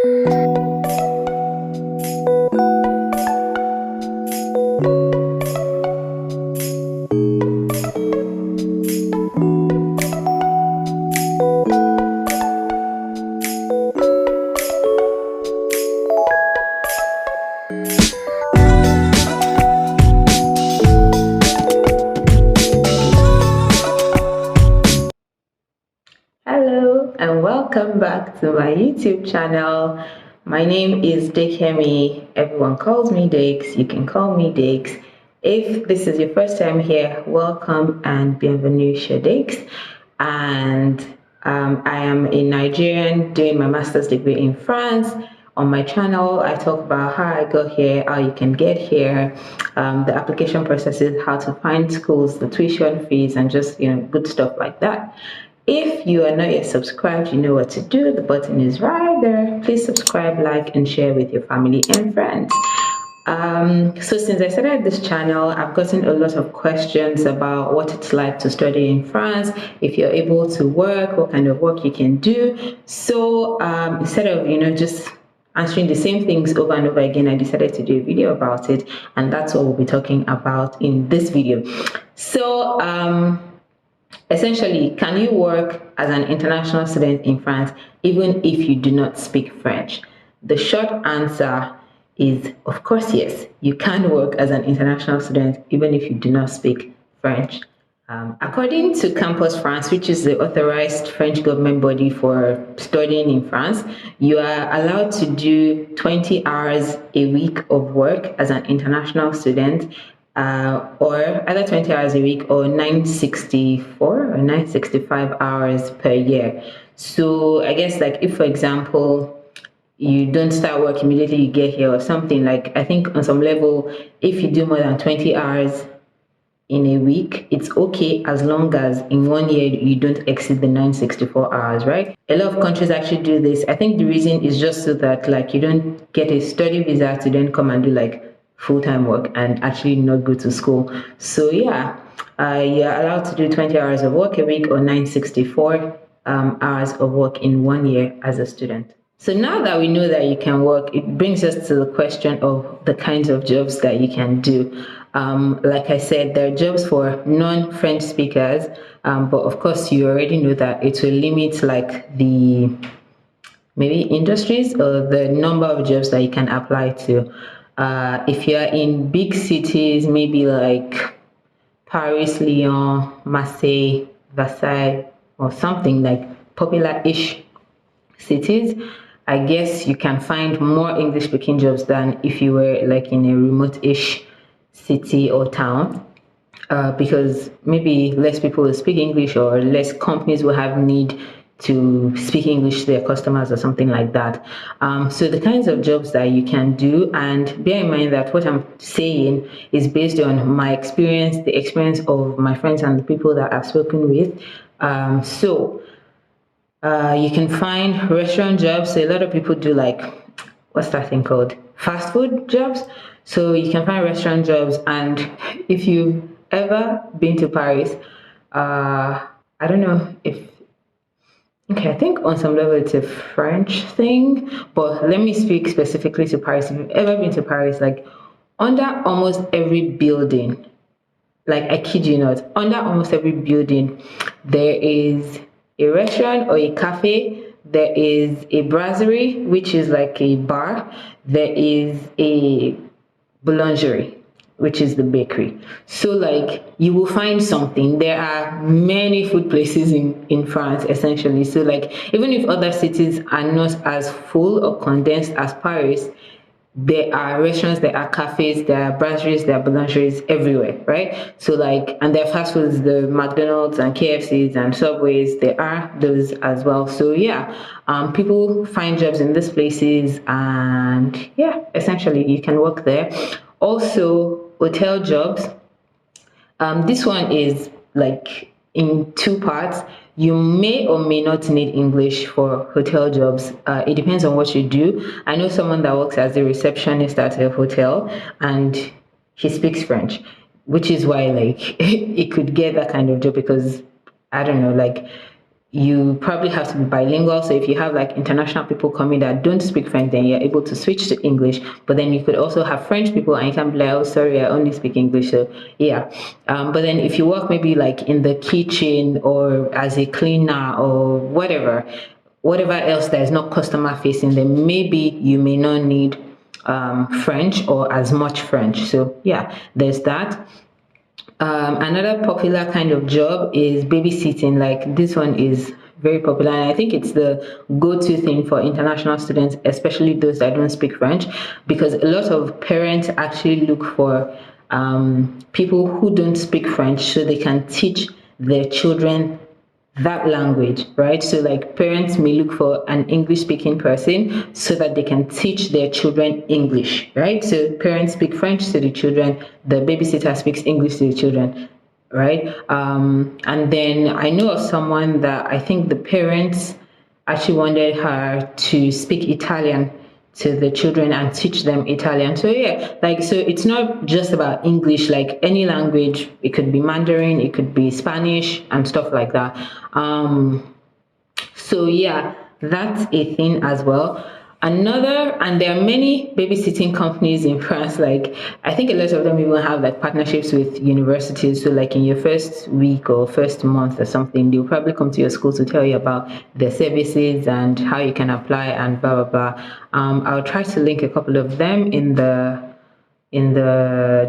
Hello and welcome back to my YouTube channel. My name is Dekemi. Everyone calls me Dakes. You can call me Dakes. If this is your first time here, welcome and bienvenue chez Dakes. And I am a Nigerian doing my master's degree in France. On my channel, I talk about how I got here, how you can get here, the application processes, how to find schools, the tuition fees, and just good stuff like that. If you are not yet subscribed, you know what to do. The button is right there. Please subscribe, like, and share with your family and friends. So since I started this channel, I've gotten a lot of questions about what it's like to study in France, if you're able to work, what kind of work you can do. So instead of, just answering the same things over and over again, I decided to do a video about it. And that's what we'll be talking about in this video. So, essentially, can you work as an international student in France even if you do not speak French? The short answer is, of course, yes. You can work as an international student even if you do not speak French. According to Campus France, which is the authorized French government body for studying in France, you are allowed to do 20 hours a week of work as an international student, or either 20 hours a week or 964 or 965 hours per year. So I guess, like, if, for example, you don't start work immediately you get here or something, like, I think on some level, if you do more than 20 hours in a week, it's okay as long as in 1 year you don't exceed the 964 hours, right? A lot of countries actually do this. I think the reason is just so that, like, you don't get a study visa to then come and do like full-time work and actually not go to school. So yeah, you're allowed to do 20 hours of work a week or 964 hours of work in 1 year as a student. So now that we know that you can work, it brings us to the question of the kinds of jobs that you can do. Like I said, there are jobs for non-French speakers, but of course you already know that it will limit like the maybe industries or the number of jobs that you can apply to. If you're in big cities, maybe like Paris, Lyon, Marseille, Versailles, or something like popular-ish cities, I guess you can find more English-speaking jobs than if you were like in a remote-ish city or town, because maybe less people will speak English or less companies will have need to speak English to their customers or something like that. So the kinds of jobs that you can do, and bear in mind that what I'm saying is based on my experience, the experience of my friends and the people that I've spoken with. You can find restaurant jobs. So a lot of people do like, what's that thing called? Fast food jobs. So you can find restaurant jobs. And if you've ever been to Paris, I don't know if, okay, I think on some level it's a French thing, but let me speak specifically to Paris. If you've ever been to Paris, like under almost every building, like I kid you not, under almost every building, there is a restaurant or a cafe, there is a brasserie, which is like a bar, there is a boulangerie, which is the bakery. So like you will find something. There are many food places in France, essentially. So like even if other cities are not as full or condensed as Paris, there are restaurants, there are cafes, there are brasseries, there are boulangeries everywhere, right? So like, and there are fast foods, the McDonald's and KFCs and Subways, there are those as well. So yeah, people find jobs in these places, and yeah, essentially you can work there. Also, hotel jobs. This one is like in two parts. You may or may not need English for hotel jobs. It depends on what you do. I know someone that works as a receptionist at a hotel, and he speaks French, which is why like he could get that kind of job, because I don't know, like you probably have to be bilingual. So if you have like international people coming that don't speak French, then you're able to switch to English. But then you could also have French people and you can be like, oh, sorry, I only speak English. So yeah. But then if you work maybe like in the kitchen or as a cleaner or whatever else that is not customer facing, then maybe you may not need French or as much French. So yeah, there's that. Another popular kind of job is babysitting. Like this one is very popular, and I think it's the go-to thing for international students, especially those that don't speak French, because a lot of parents actually look for people who don't speak French so they can teach their children that language, right? So like parents may look for an English speaking person so that they can teach their children English, right? So parents speak French to the children, the babysitter speaks English to the children, right? And then I know of someone that I think the parents actually wanted her to speak Italian to the children and teach them Italian. So yeah, like, so it's not just about English, like any language. It could be Mandarin, it could be Spanish and stuff like that. So yeah, that's a thing as well. Another, and there are many babysitting companies in France. Like I think a lot of them even have like partnerships with universities. So like in your first week or first month or something, they'll probably come to your school to tell you about their services and how you can apply and blah blah blah. I'll try to link a couple of them in the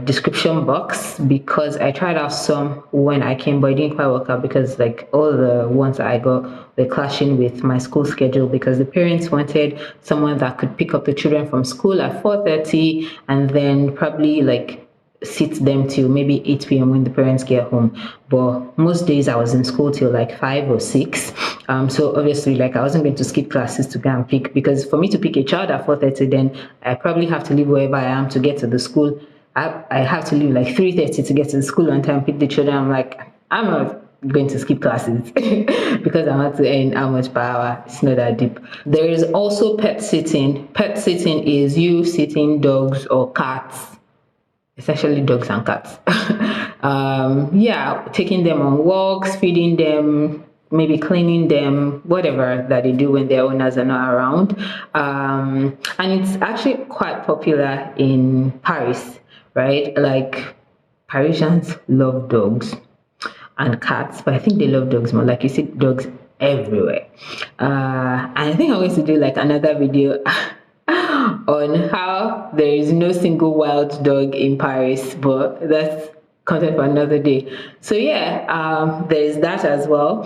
description box, because I tried out some when I came, but it didn't quite work out because like all the ones that I got were clashing with my school schedule, because the parents wanted someone that could pick up the children from school at 4:30 and then probably like sit them till maybe 8 p.m. when the parents get home. But most days I was in school till like 5 or 6. So obviously, like I wasn't going to skip classes to go and pick, because for me to pick a child at 4:30, then I probably have to leave wherever I am to get to the school. I have to leave like 3:30 to get to the school on time, pick the children. I'm like, I'm not going to skip classes because I want to earn how much per hour. It's not that deep. There is also pet sitting. Pet sitting is you sitting dogs or cats, essentially dogs and cats. Yeah, taking them on walks, feeding them, maybe cleaning them, whatever that they do when their owners are not around. And it's actually quite popular in Paris, right? Like Parisians love dogs and cats, but I think they love dogs more. Like you see dogs everywhere. And I think I'm going to do like another video on how there is no single wild dog in Paris, but that's content for another day. So yeah, there is that as well.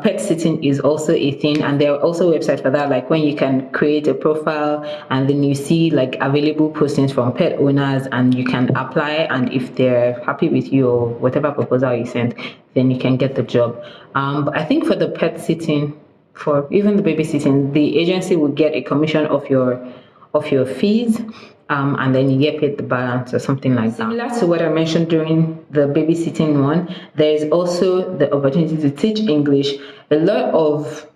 Pet sitting is also a thing, and there are also websites for that, like when you can create a profile and then you see like available postings from pet owners and you can apply, and if they're happy with you or whatever proposal you sent, then you can get the job. But I think for the pet sitting, for even the babysitting, the agency will get a commission of your fees, and then you get paid the balance or something like that. Similar to what I mentioned during the babysitting one, there is also the opportunity to teach English. A lot of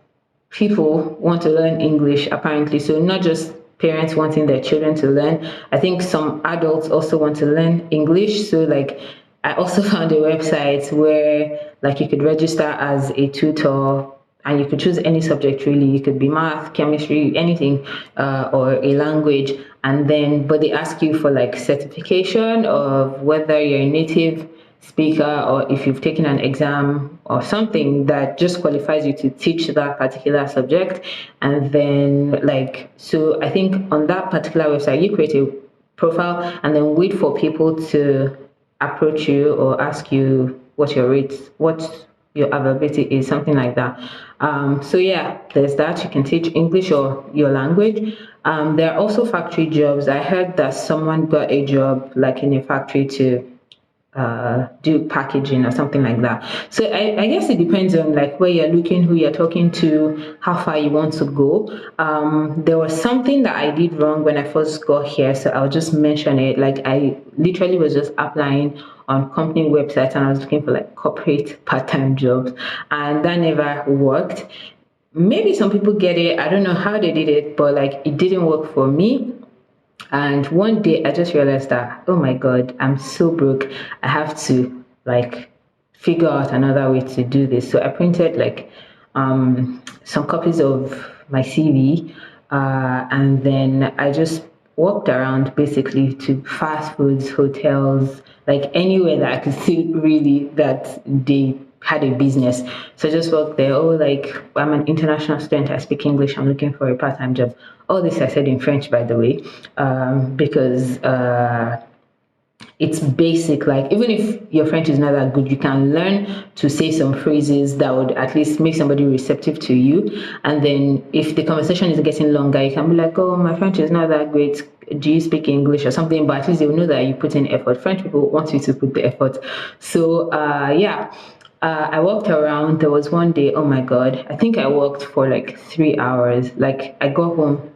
people want to learn English apparently, so not just parents wanting their children to learn. I think some adults also want to learn English. So like I also found a website where like you could register as a tutor, and you could choose any subject really. It could be math, chemistry, anything, or a language. And then, but they ask you for like certification of whether you're a native speaker or if you've taken an exam or something that just qualifies you to teach that particular subject. And then like, so I think on that particular website, you create a profile and then wait for people to approach you or ask you what your rates, what your availability is, something like that. So yeah, there's that. You can teach English or your language. There are also factory jobs. I heard that someone got a job like in a factory to do packaging or something like that. So I guess it depends on like where you're looking, who you're talking to, how far you want to go. There was something that I did wrong when I first got here, so I'll just mention it. Like I literally was just applying on company websites and I was looking for like corporate part-time jobs, and that never worked. Maybe some people get it. I don't know how they did it, but like it didn't work for me. And one day I just realized that, oh my God, I'm so broke. I have to like figure out another way to do this. So I printed like some copies of my CV, and then I just walked around basically to fast foods, hotels, like anywhere that I could see really that they had a business. So I just worked there. Oh, like I'm an international student. I speak English. I'm looking for a part-time job. All this I said in French, by the way, because it's basic. Like even if your French is not that good, you can learn to say some phrases that would at least make somebody receptive to you. And then if the conversation is getting longer, you can be like, oh, my French is not that great, do you speak English or something? But at least they'll know that you put in effort. French people want you to put the effort. So yeah, I walked around. There was one day, oh my God, I think I walked for like 3 hours. Like I got home,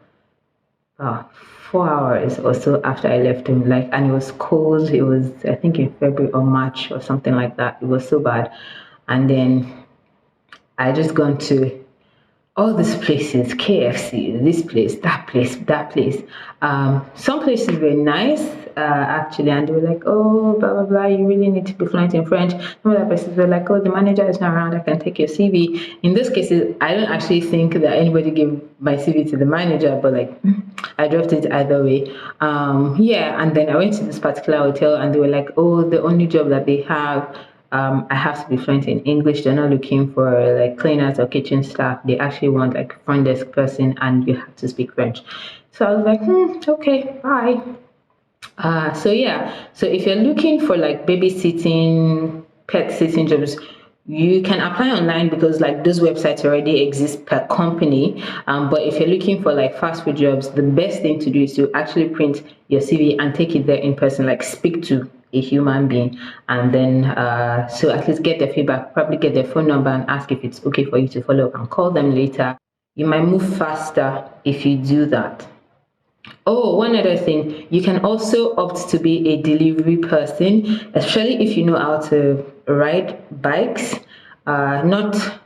uh, 4 hours or so after I left him. Like, and it was cold. It was, I think, in February or March or something like that. It was so bad. And then I just gone to all these places, KFC, this place, that place, that place. Some places were nice, actually, and they were like, oh, blah, blah, blah, you really need to be fluent in French. Some other places were like, oh, the manager is not around, I can take your CV. In those cases, I don't actually think that anybody gave my CV to the manager, but like, I dropped it either way. Yeah, and then I went to this particular hotel, and they were like, oh, the only job that they have, I have to be fluent in English. They're not looking for like cleaners or kitchen staff. They actually want like front desk person, and you have to speak French. So I was like, okay, bye. So yeah, so if you're looking for like babysitting, pet sitting jobs, you can apply online because like those websites already exist per company. But if you're looking for like fast food jobs, the best thing to do is to actually print your CV and take it there in person, like speak to a human being, and then so at least get their feedback, probably get their phone number and ask if it's okay for you to follow up and call them later. You might move faster if you do that. Oh, one other thing, you can also opt to be a delivery person, especially if you know how to ride bikes, not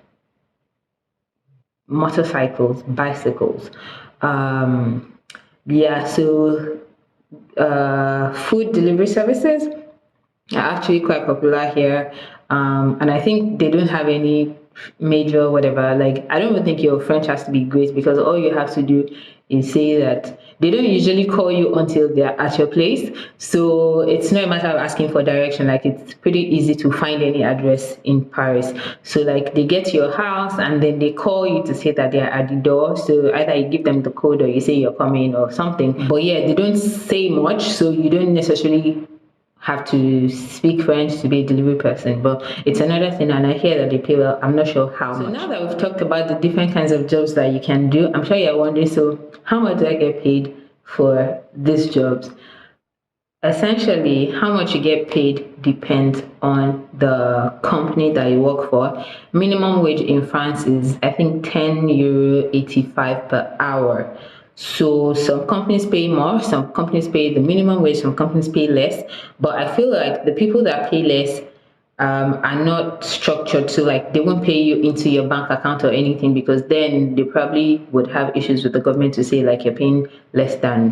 motorcycles, bicycles. Yeah, so food delivery services are actually quite popular here. And I think they don't have any major whatever. Like, I don't even think your French has to be great because all you have to do is say that they don't usually call you until they're at your place. So it's not a matter of asking for direction. Like, it's pretty easy to find any address in Paris. So, like, they get to your house and then they call you to say that they're at the door. So either you give them the code or you say you're coming or something. But yeah, they don't say much. So you don't necessarily have to speak French to be a delivery person, but it's another thing, and I hear that they pay well. I'm not sure how much. So now that we've talked about the different kinds of jobs that you can do, I'm sure you're wondering, so how much do I get paid for these jobs? Essentially, how much you get paid depends on the company that you work for. Minimum wage in France is, I think, 10 euro 85 per hour. So some companies pay more, some companies pay the minimum wage, some companies pay less. But I feel like the people that pay less are not structured, so like they won't pay you into your bank account or anything, because then they probably would have issues with the government to say like you're paying less than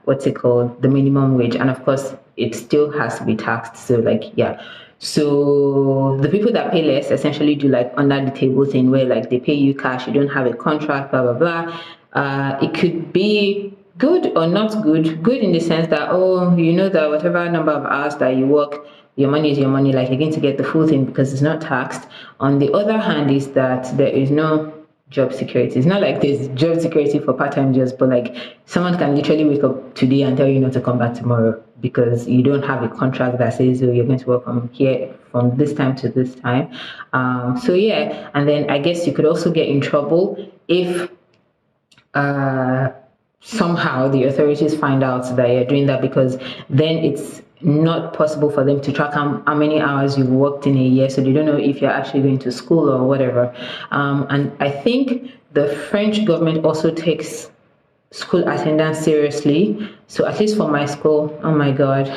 what's it called, the minimum wage, and of course it still has to be taxed. So like yeah, so the people that pay less essentially do like under the table thing where like they pay you cash, you don't have a contract, blah blah blah. It could be good or not good. Good in the sense that, oh, you know that whatever number of hours that you work, your money is your money, like you're going to get the full thing because it's not taxed. On the other hand is that there is no job security. It's not like there's job security for part-time jobs, but like someone can literally wake up today and tell you not to come back tomorrow because you don't have a contract that says, oh, you're going to work from here from this time to this time. So yeah, and then I guess you could also get in trouble if somehow the authorities find out that you're doing that, because then it's not possible for them to track how many hours you've worked in a year, so they don't know if you're actually going to school or whatever. And I think the French government also takes school attendance seriously. So at least for my school, oh my God,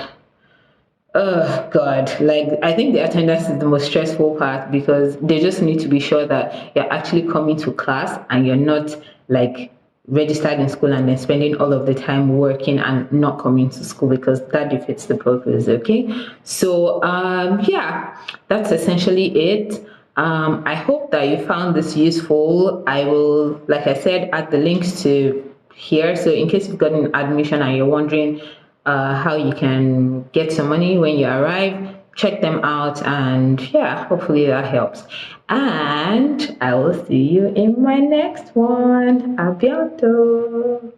oh God, like I think the attendance is the most stressful part because they just need to be sure that you're actually coming to class and you're not like registered in school and then spending all of the time working and not coming to school, because that defeats the purpose. Okay, so yeah, that's essentially it. I hope that you found this useful. I will, like I said, add the links to here. So in case you've gotten admission and you're wondering how you can get some money when you arrive, check them out. And yeah, hopefully that helps. And I will see you in my next one. A bientôt.